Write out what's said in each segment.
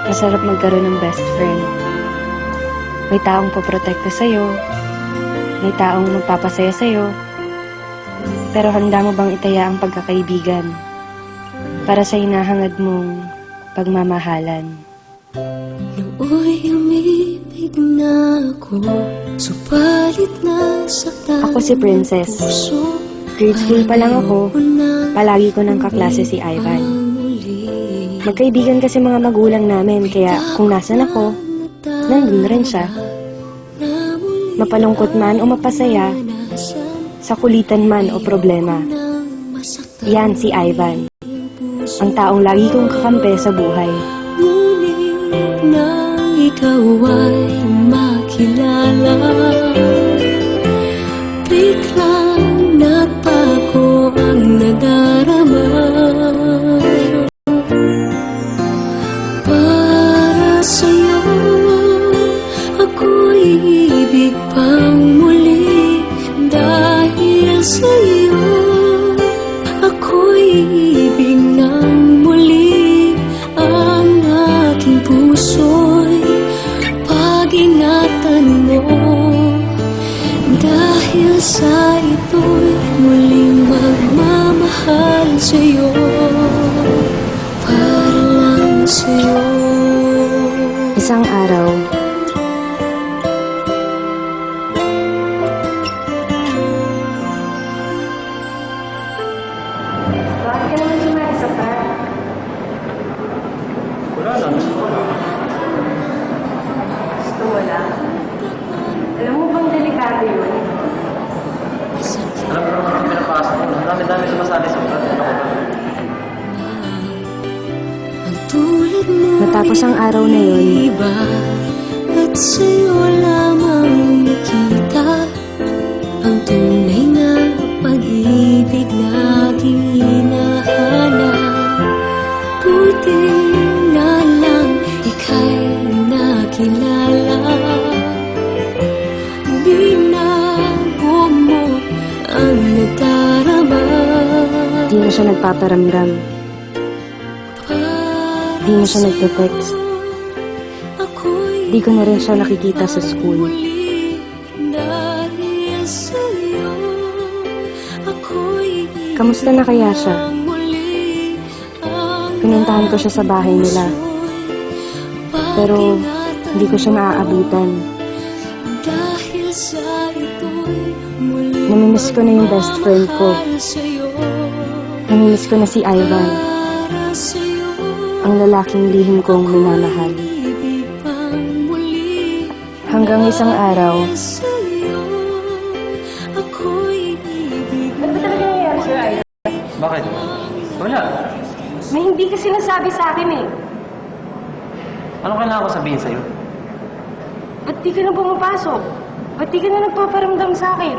Masarap magkaroon ng best friend. May taong poprotekta sa'yo, may taong magpapasaya sa'yo, pero handa mo bang itaya ang pagkakaibigan para sa hinahangad mong pagmamahalan? Nooy umibig na ako, subalit nasaktan. Ako si Princess. Grade 3 pa lang ako, palagi ko ng kaklase si Ivan. Magkaibigan kasi mga magulang namin, kaya kung nasan ako, nandun rin siya. Mapalungkot man o mapasaya, sa kulitan man o problema. Yan si Ivan, ang taong lagi kong kakampi sa buhay. Ngunit nang ikaw ay makilala, biglang nagbago ang nadarama. Para sa'yo, ako'y ibig pang muli. Dahil sa'yo, ako'y ibig ng muli. Ang aking puso'y pag-ingatan mo. Dahil sa ito'y muling magmamahal sa'yo, para lang sa'yo. Isang araw, bakit ka naman sumali sa park? Wala lang, gusto ko lang. Gusto mo lang? Alam mo bang delikado yun? Alam mo naman ang pinapasok ko. Ang dami-dami sumasali sa ulat. Matapos ang araw na yun, iba, at sa'yo lamang nakita ang tunay na pag-ibig laging hinahanap. Buti na lang ika'y nakilala. Binago mo ang nadarama. di na siya nagpaparamdam. Di na siya nagte-text. Di ko na rin siya nakikita sa school. Kamusta na kaya siya? Pinuntahan ko siya sa bahay nila. Pero hindi ko siya naaabutan. Namimiss ko na yung best friend ko. Namimiss ko na si Ivan, ang lalaking lihim kong minamahal. Hanggang isang araw, Ano ba talaga nangyayari sa'yo, Ivan? Bakit? Wala. May hindi ka sinasabi sa akin eh. Ano kailangan ko sabihin sa'yo? Ba't di ka na pumapasok? Ba't di ka na nagpaparamdam sa akin?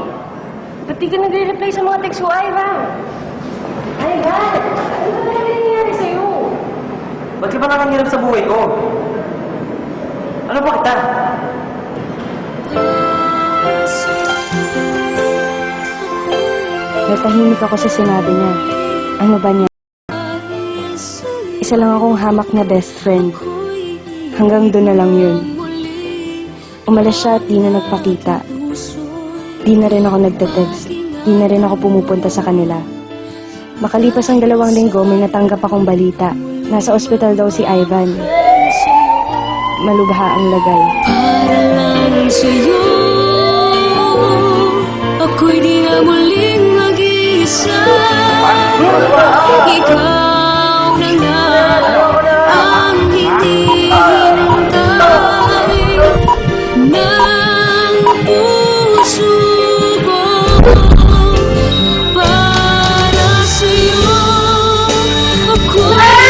Ba't di ka nagre-reply sa mga text ko, Ivan? Ivan! Ano ba talaga nangyayari sa'yo? Ba't ka ba nakangirap sa buhay ko? Ano ba kita? natahimik ako sa sinabi niya. Ano ba niya? Isa lang akong hamak na best friend. Hanggang doon na lang yun. Umalis siya at di na nagpakita. Di na rin ako nagte-text. Di na rin ako pumupunta sa kanila. Makalipas ang 2 linggo, may natanggap akong balita. Nasa ospital daw si Ivan. Malubha ang lagay. Para lang sa'yo, ako'y di na muling mag-isa. Ikaw na nga ang hinihintay ng puso ko. Para sa'yo, ako'y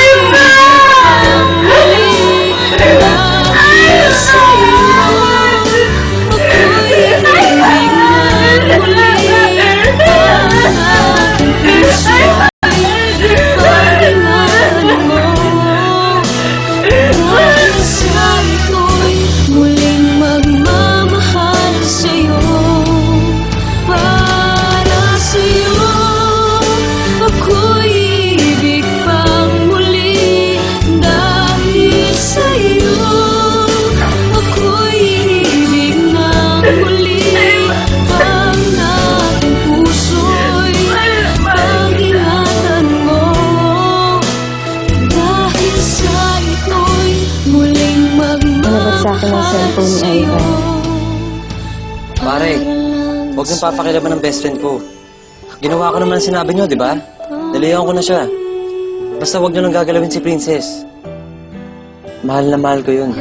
sinagot sa akin ng cellphone ni Ivan. Pare, huwag niyong papakilaban ng best friend ko. Ginawa ko naman ang sinabi niyo, di ba? Nalihan ko na siya. Basta huwag niyo nang gagalawin si Princess. Mahal na mahal ko yun.